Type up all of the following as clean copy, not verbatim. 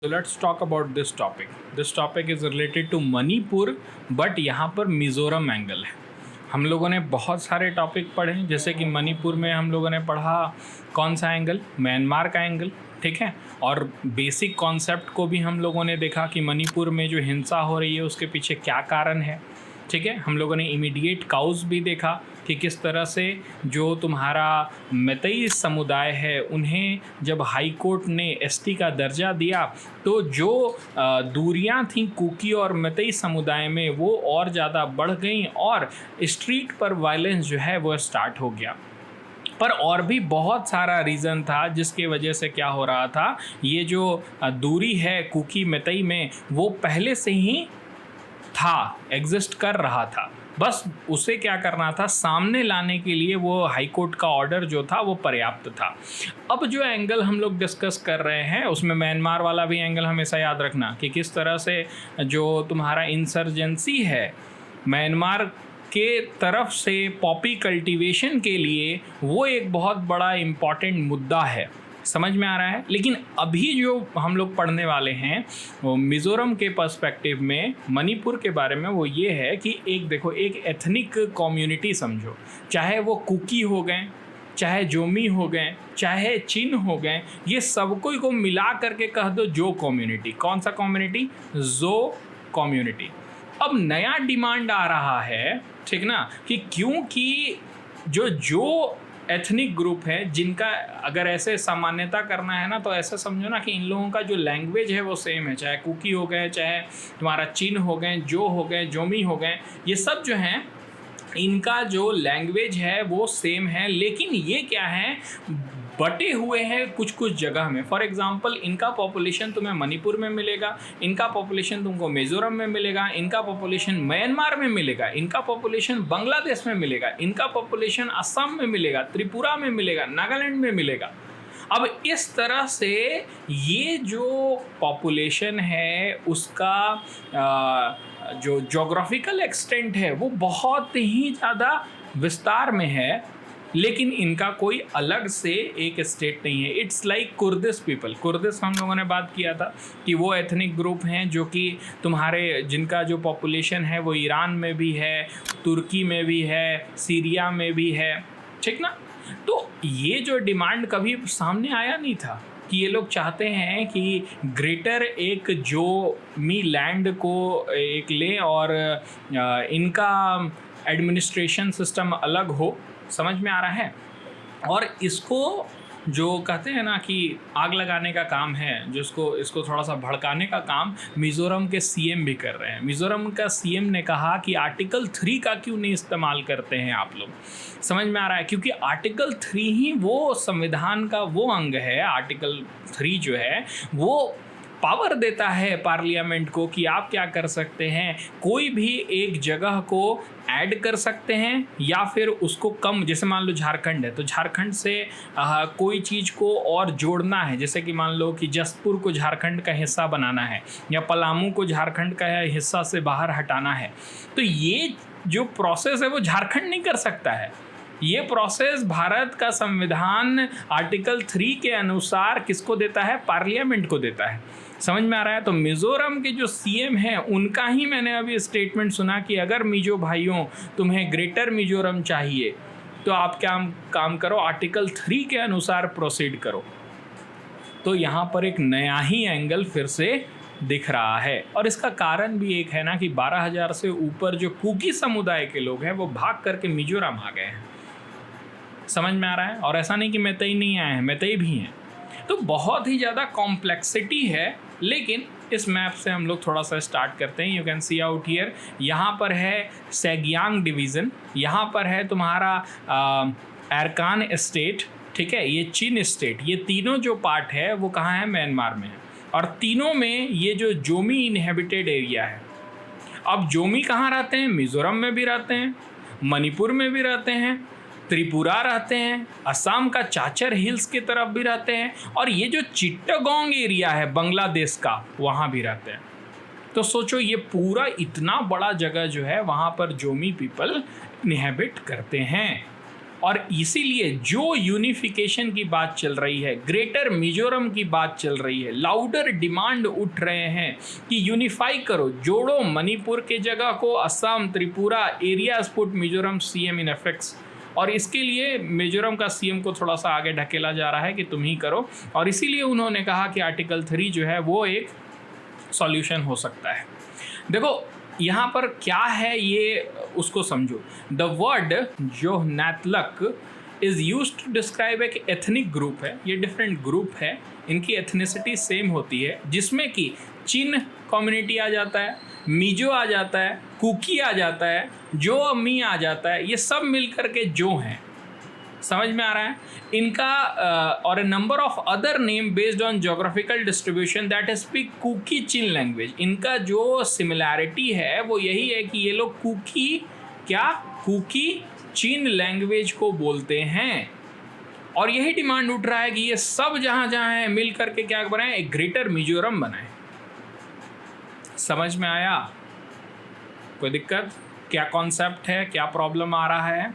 So let's talk about this topic. This topic is related to Manipur, but यहाँ पर Mizoram angle है. हम लोगों ने बहुत सारे टॉपिक पढ़े, जैसे कि मणिपुर में हम लोगों ने पढ़ा कौन सा एंगल, म्यांमार का एंगल, ठीक है. और बेसिक कॉन्सेप्ट को भी हम लोगों ने देखा कि मणिपुर में जो हिंसा हो रही है उसके पीछे क्या कारण है, ठीक है. हम लोगों ने इमीडिएट काउज भी देखा कि किस तरह से जो तुम्हारा मैतेई समुदाय है उन्हें जब हाई कोर्ट ने एसटी का दर्जा दिया तो जो दूरियां थीं कुकी और मैतेई समुदाय में वो और ज़्यादा बढ़ गईं और स्ट्रीट पर वायलेंस जो है वो स्टार्ट हो गया. पर और भी बहुत सारा रीज़न था जिसके वजह से क्या हो रहा था, ये जो दूरी है कुकी मैतेई में वो पहले से ही था, एग्जिस्ट कर रहा था. बस उसे क्या करना था, सामने लाने के लिए वो हाई कोर्ट का ऑर्डर जो था वो पर्याप्त था. अब जो एंगल हम लोग डिस्कस कर रहे हैं उसमें म्यांमार वाला भी एंगल हमेशा याद रखना कि किस तरह से जो तुम्हारा इंसर्जेंसी है म्यांमार के तरफ से पॉपी कल्टीवेशन के लिए वो एक बहुत बड़ा इम्पॉर्टेंट मुद्दा है. समझ में आ रहा है. लेकिन अभी जो हम लोग पढ़ने वाले हैं वो मिज़ोरम के पर्सपेक्टिव में मणिपुर के बारे में, वो ये है कि एक देखो, एक एथनिक कम्युनिटी समझो, चाहे वो कुकी हो गए, चाहे जोमी हो गए, चाहे चिन हो गए, ये सबको को मिला करके कह दो जो कम्युनिटी. कौन सा कम्युनिटी? जो कम्युनिटी. अब नया डिमांड आ रहा है, ठीक ना, कि क्योंकि जो एथनिक ग्रुप है जिनका अगर ऐसे सामान्यता करना है ना तो ऐसा समझो ना कि इन लोगों का जो लैंग्वेज है वो सेम है, चाहे कुकी हो गए, चाहे तुम्हारा चिन हो गए, जो हो गए, जोमी हो गए, ये सब जो हैं इनका जो लैंग्वेज है वो सेम है. लेकिन ये क्या है, बटे हुए हैं कुछ कुछ जगह में. फॉर एग्जांपल इनका पॉपुलेशन तुम्हें मणिपुर में मिलेगा, इनका पॉपुलेशन तुमको मिज़ोरम में मिलेगा, इनका पॉपुलेशन म्यांमार में मिलेगा, इनका पॉपुलेशन बांग्लादेश में मिलेगा, इनका पॉपुलेशन असम में मिलेगा, त्रिपुरा में मिलेगा, नागालैंड में मिलेगा. अब इस तरह से ये जो पॉपुलेशन है उसका जो जोग्राफिकल एक्सटेंट है वो बहुत ही ज़्यादा विस्तार में है, लेकिन इनका कोई अलग से एक स्टेट नहीं है. It's like Kurdish people. Kurdish हम लोगों ने बात किया था कि वो एथनिक ग्रुप हैं जो कि तुम्हारे जिनका जो पॉपुलेशन है वो ईरान में भी है, तुर्की में भी है, सीरिया में भी है, ठीक ना. तो ये जो डिमांड कभी सामने आया नहीं था कि ये लोग चाहते हैं कि ग्रेटर एक जो मी लैंड को एक लें और इनका एडमिनिस्ट्रेशन सिस्टम अलग हो. समझ में आ रहा है. और इसको जो कहते हैं ना कि आग लगाने का काम है, जिसको इसको थोड़ा सा भड़काने का काम मिज़ोरम के सीएम भी कर रहे हैं. मिज़ोरम का सीएम ने कहा कि आर्टिकल 3 का क्यों नहीं इस्तेमाल करते हैं आप लोग. समझ में आ रहा है, क्योंकि आर्टिकल 3 ही वो संविधान का वो अंग है. आर्टिकल 3 जो है वो पावर देता है पार्लियामेंट को कि आप क्या कर सकते हैं, कोई भी एक जगह को ऐड कर सकते हैं या फिर उसको कम. जैसे मान लो झारखंड है तो झारखंड से कोई चीज़ को और जोड़ना है, जैसे कि मान लो कि जसपुर को झारखंड का हिस्सा बनाना है या पलामू को झारखंड का हिस्सा से बाहर हटाना है, तो ये जो प्रोसेस है वो झारखंड नहीं कर सकता है. ये प्रोसेस भारत का संविधान आर्टिकल 3 के अनुसार किसको देता है? पार्लियामेंट को देता है. समझ में आ रहा है. तो मिज़ोरम के जो सीएम हैं उनका ही मैंने अभी स्टेटमेंट सुना कि अगर मिजो भाइयों तुम्हें ग्रेटर मिजोरम चाहिए तो आप क्या काम करो, आर्टिकल 3 के अनुसार प्रोसीड करो. तो यहाँ पर एक नया ही एंगल फिर से दिख रहा है. और इसका कारण भी एक है ना कि 12,000 से ऊपर जो कुकी समुदाय के लोग हैं वो भाग करके मिजोरम आ गए हैं. समझ में आ रहा है. और ऐसा नहीं कि मैतेई नहीं आए हैं, मैतेई भी हैं. तो बहुत ही ज़्यादा कॉम्प्लेक्सिटी है. लेकिन इस मैप से हम लोग थोड़ा सा स्टार्ट करते हैं. You can see out here, यहाँ पर है सेगियांग डिवीज़न, यहाँ पर है तुम्हारा एरकान स्टेट, ठीक है, ये चिन स्टेट. ये तीनों जो पार्ट है वो कहाँ है? म्यांमार में है. और तीनों में ये जो जोमी इनहेबिटेड एरिया है. अब जोमी कहाँ रहते हैं? मिज़ोरम में भी रहते हैं, मणिपुर में भी रहते हैं, त्रिपुरा रहते हैं, असम का चाचर हिल्स की तरफ भी रहते हैं, और ये जो चिट्टागोंग एरिया है बांग्लादेश का वहाँ भी रहते हैं. तो सोचो ये पूरा इतना बड़ा जगह जो है वहाँ पर जोमी पीपल इनहेबिट करते हैं. और इसीलिए जो यूनिफिकेशन की बात चल रही है, ग्रेटर मिजोरम की बात चल रही है, लाउडर डिमांड उठ रहे हैं कि यूनिफाई करो, जोड़ो मणिपुर के जगह को, Assam, Tripura, areas put Mizoram CM in effects. और इसके लिए मिजोरम का सीएम को थोड़ा सा आगे ढकेला जा रहा है कि तुम ही करो, और इसीलिए उन्होंने कहा कि आर्टिकल 3 जो है वो एक सॉल्यूशन हो सकता है। देखो यहाँ पर क्या है ये उसको समझो। द वर्ड जो नातलक इज़ यूज टू डिस्क्राइब एक एथनिक ग्रुप है, ये डिफरेंट ग्रुप है, इनकी एथनिसिटी सेम होती है, जिसमें कि चिन कम्युनिटी आ जाता है, मिजो आ जाता है, कुकी आ जाता है, जो अम्मी आ जाता है, ये सब मिल कर के जो हैं, समझ में आ रहा है इनका। और a number of other name based on geographical distribution that speak Kuki Chin language. इनका जो सिमिलैरिटी है वो यही है कि ये लोग कुकी चिन लैंग्वेज को बोलते हैं, और यही डिमांड उठ रहा है कि ये सब जहाँ जहाँ हैं मिल करके क्या बनाएं, एक ग्रेटर मिजोरम बनाएं। समझ में आया? कोई दिक्कत? क्या कॉन्सेप्ट है, क्या प्रॉब्लम आ रहा है?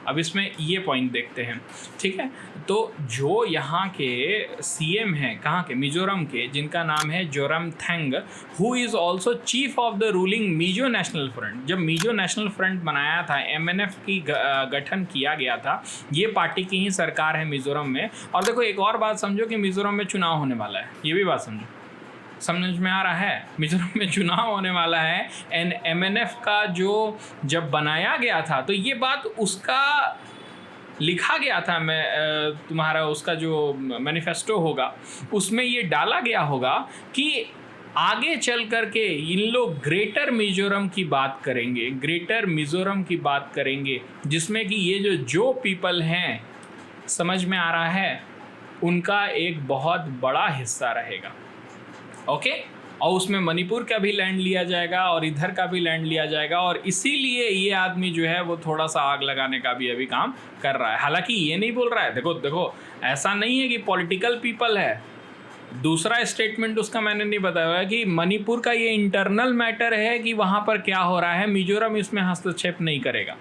अब इसमें ये पॉइंट देखते हैं, ठीक है। तो जो यहाँ के सीएम हैं, कहाँ के, मिजोरम के, जिनका नाम है Zoramthanga, who is also chief of the ruling Mizo National Front. जब मिजो नेशनल फ्रंट बनाया था, एमएनएफ की गठन किया गया था, ये पार्टी की ही सरकार है मिजोरम में। और देखो एक और बात समझो कि मिजोरम में चुनाव होने वाला है, ये भी बात समझो, समझ में आ रहा है? मिजोरम में चुनाव होने वाला है, एंड एमएनएफ का जो जब बनाया गया था तो ये बात उसका लिखा गया था, मैं तुम्हारा उसका जो मैनिफेस्टो होगा उसमें ये डाला गया होगा कि आगे चल कर के इन लोग ग्रेटर मिजोरम की बात करेंगे, ग्रेटर मिजोरम की बात करेंगे, जिसमें कि ये जो पीपल हैं, समझ में आ रहा है, उनका एक बहुत बड़ा हिस्सा रहेगा। ओके और उसमें मणिपुर का भी लैंड लिया जाएगा और इधर का भी लैंड लिया जाएगा, और इसीलिए ये आदमी जो है वो थोड़ा सा आग लगाने का भी अभी काम कर रहा है। हालांकि ये नहीं बोल रहा है, देखो ऐसा नहीं है कि पॉलिटिकल पीपल है। दूसरा स्टेटमेंट उसका मैंने नहीं बताया हुआ है कि मणिपुर का ये इंटरनल मैटर है कि वहाँ पर क्या हो रहा है, मिजोरम इसमें हस्तक्षेप नहीं करेगा।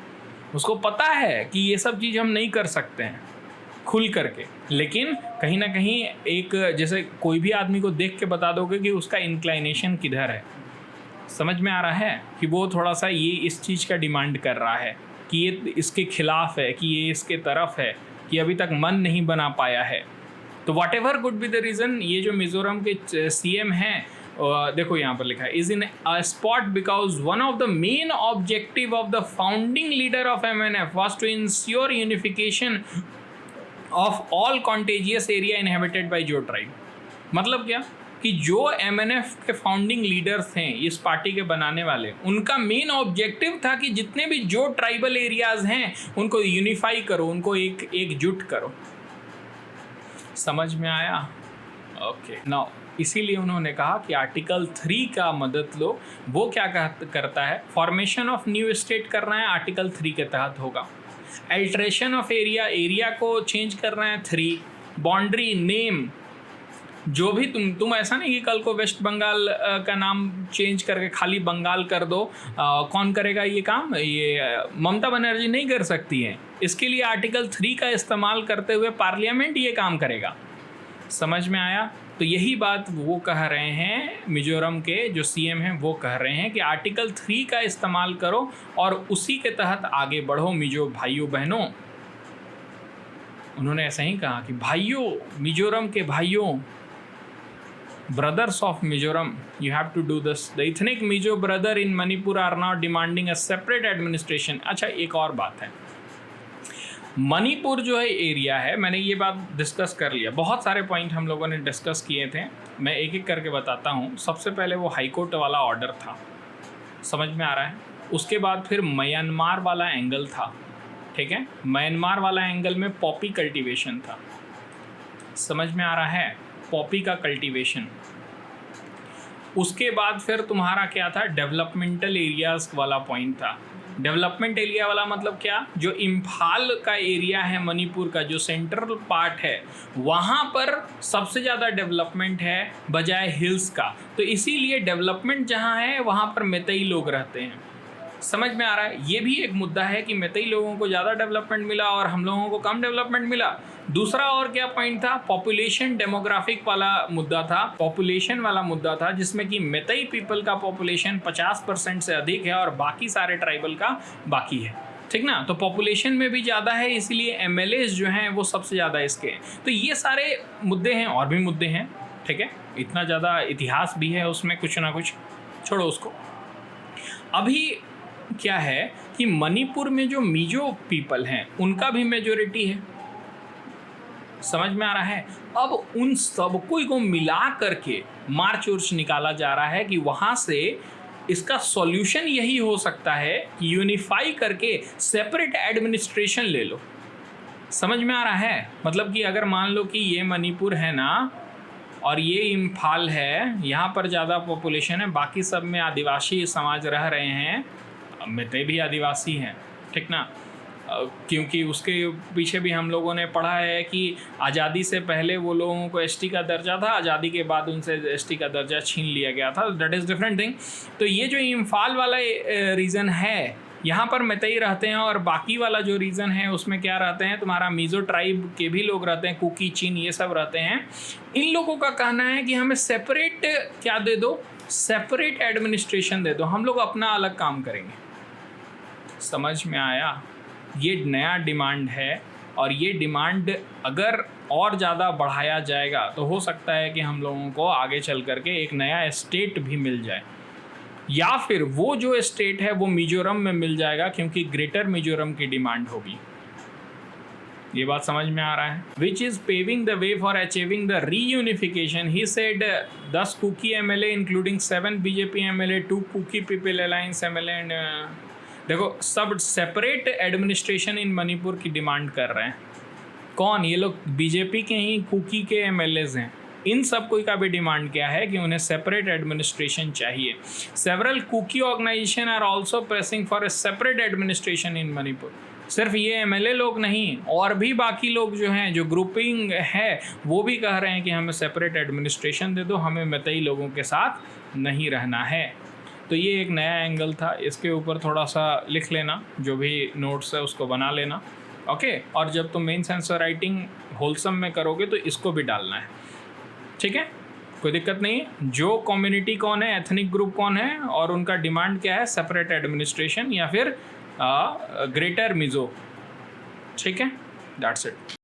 उसको पता है कि ये सब चीज़ हम नहीं कर सकते हैं खुल करके, लेकिन कहीं ना कहीं एक, जैसे कोई भी आदमी को देख के बता दोगे कि उसका इंक्लाइनेशन किधर है, समझ में आ रहा है कि वो थोड़ा सा ये इस चीज़ का डिमांड कर रहा है कि ये इसके खिलाफ है, कि ये इसके तरफ है, कि अभी तक मन नहीं बना पाया है। तो what ever could be the reason, ये जो मिजोरम के सीएम हैं, देखो यहाँ पर लिखा है, is in a spot because one of the main objective of the founding leader of MNF was to ensure unification of all contagious area inhabited by Zo tribe. मतलब क्या कि जो एमएनएफ के फाउंडिंग लीडर्स हैं, इस पार्टी के बनाने वाले, उनका मेन ऑब्जेक्टिव था कि जितने भी जो ट्राइबल एरियाज हैं उनको यूनिफाई करो, उनको एकजुट करो। समझ में आया? ओके नाउ इसीलिए उन्होंने कहा कि आर्टिकल 3 का मदद लो। वो क्या करता है, फॉर्मेशन ऑफ न्यू स्टेट करना है, आर्टिकल 3 के तहत होगा। अल्ट्रेशन ऑफ एरिया को चेंज करना है 3। बाउंड्री नेम, जो भी तुम ऐसा नहीं कि कल को वेस्ट बंगाल का नाम चेंज करके खाली बंगाल कर दो। कौन करेगा ये काम? ये ममता बनर्जी नहीं कर सकती हैं। इसके लिए आर्टिकल 3 का इस्तेमाल करते हुए पार्लियामेंट ये काम करेगा। समझ में आया? तो यही बात वो कह रहे हैं, मिजोरम के जो सीएम हैं वो कह रहे हैं कि आर्टिकल 3 का इस्तेमाल करो और उसी के तहत आगे बढ़ो मिजो भाइयों बहनों। उन्होंने ऐसा ही कहा कि भाइयों, मिजोरम के भाइयों, brothers of Mizoram, you have to do this. The ethnic Mizo brother in Manipur are now demanding a separate administration. अच्छा एक और बात है, मणिपुर जो है एरिया है, मैंने ये बात डिस्कस कर लिया, बहुत सारे पॉइंट हम लोगों ने डिस्कस किए थे, मैं एक एक करके बताता हूँ। सबसे पहले वो हाईकोर्ट वाला ऑर्डर था, समझ में आ रहा है। उसके बाद फिर म्यांमार वाला एंगल था, ठीक है। म्यांमार वाला एंगल में पॉपी कल्टीवेशन था, समझ में आ रहा है, पॉपी का कल्टीवेशन। उसके बाद फिर तुम्हारा क्या था, डेवलपमेंटल एरियाज़ वाला पॉइंट था। डेवलपमेंट एरिया वाला मतलब क्या, जो इम्फाल का एरिया है मणिपुर का, जो सेंट्रल पार्ट है, वहाँ पर सबसे ज़्यादा डेवलपमेंट है बजाय हिल्स का। तो इसीलिए डेवलपमेंट जहाँ है वहाँ पर मैतेई लोग रहते हैं, समझ में आ रहा है? ये भी एक मुद्दा है कि मैतेई लोगों को ज़्यादा डेवलपमेंट मिला और हम लोगों को कम डेवलपमेंट मिला। दूसरा और क्या पॉइंट था? पॉपुलेशन डेमोग्राफिक वाला मुद्दा था, पॉपुलेशन वाला मुद्दा था, जिसमें कि मैतेई पीपल का पॉपुलेशन 50% से अधिक है और बाकी सारे ट्राइबल का बाकी है, ठीक ना। तो पॉपुलेशन में भी ज़्यादा है, इसीलिए एमएलएस जो हैं वो सबसे ज़्यादा इसके हैं। तो ये सारे मुद्दे हैं, और भी मुद्दे हैं, ठीक है। इतना ज़्यादा इतिहास भी है उसमें, कुछ ना कुछ, छोड़ो उसको। अभी क्या है कि मणिपुर में जो मिजो पीपल हैं उनका भी मेजोरिटी है, समझ में आ रहा है। अब उन सबको को मिला करके मार्च उर्च निकाला जा रहा है कि वहाँ से इसका सॉल्यूशन यही हो सकता है कि यूनिफाई करके सेपरेट एडमिनिस्ट्रेशन ले लो। समझ में आ रहा है? मतलब कि अगर मान लो कि ये मणिपुर है ना और ये इम्फाल है, यहाँ पर ज़्यादा पॉपुलेशन है, बाकी सब में आदिवासी समाज रह रहे हैं, मैतेई भी आदिवासी हैं, ठीक ना। क्योंकि उसके पीछे भी हम लोगों ने पढ़ा है कि आज़ादी से पहले वो लोगों को एसटी का दर्जा था, आज़ादी के बाद उनसे एसटी का दर्जा छीन लिया गया था, दैट इज़ डिफरेंट थिंग। तो ये जो इम्फाल वाला रीज़न है, यहाँ पर मैतेई रहते हैं, और बाकी वाला जो रीज़न है उसमें क्या रहते हैं, तुम्हारा मिजो ट्राइब के भी लोग रहते हैं, कुकी, चीन, ये सब रहते हैं। इन लोगों का कहना है कि हमें सेपरेट क्या दे दो, सेपरेट एडमिनिस्ट्रेशन दे दो, हम लोग अपना अलग काम करेंगे। समझ में आया? ये नया डिमांड है, और ये डिमांड अगर और ज़्यादा बढ़ाया जाएगा तो हो सकता है कि हम लोगों को आगे चल करके एक नया स्टेट भी मिल जाए, या फिर वो जो स्टेट है वो मिजोरम में मिल जाएगा, क्योंकि ग्रेटर मिजोरम की डिमांड होगी। ये बात समझ में आ रहा है? Which is paving the way for achieving the reunification, he said 10 Kuki MLA including 7 BJP MLA, 2 Kuki people alliance MLA and देखो सब सेपरेट एडमिनिस्ट्रेशन इन मणिपुर की डिमांड कर रहे हैं। कौन? ये लोग बीजेपी के ही कुकी के MLAs हैं। इन सब कोई का भी डिमांड क्या है कि उन्हें सेपरेट एडमिनिस्ट्रेशन चाहिए। Several Kuki organization are also pressing for a separate administration in Manipur. सिर्फ ये MLA लोग नहीं, और भी बाकी लोग जो हैं, जो ग्रुपिंग है, वो भी कह रहे हैं कि हमें सेपरेट एडमिनिस्ट्रेशन दे दो, हमें मैतेई लोगों के साथ नहीं रहना है। तो ये एक नया एंगल था, इसके ऊपर थोड़ा सा लिख लेना, जो भी नोट्स है उसको बना लेना, ओके। और जब तुम मेंस आंसर राइटिंग होलसम में करोगे तो इसको भी डालना है, ठीक है, कोई दिक्कत नहीं है। जो कम्युनिटी कौन है, एथनिक ग्रुप कौन है, और उनका डिमांड क्या है, सेपरेट एडमिनिस्ट्रेशन या फिर ग्रेटर मिजो, ठीक है, दैट्स इट।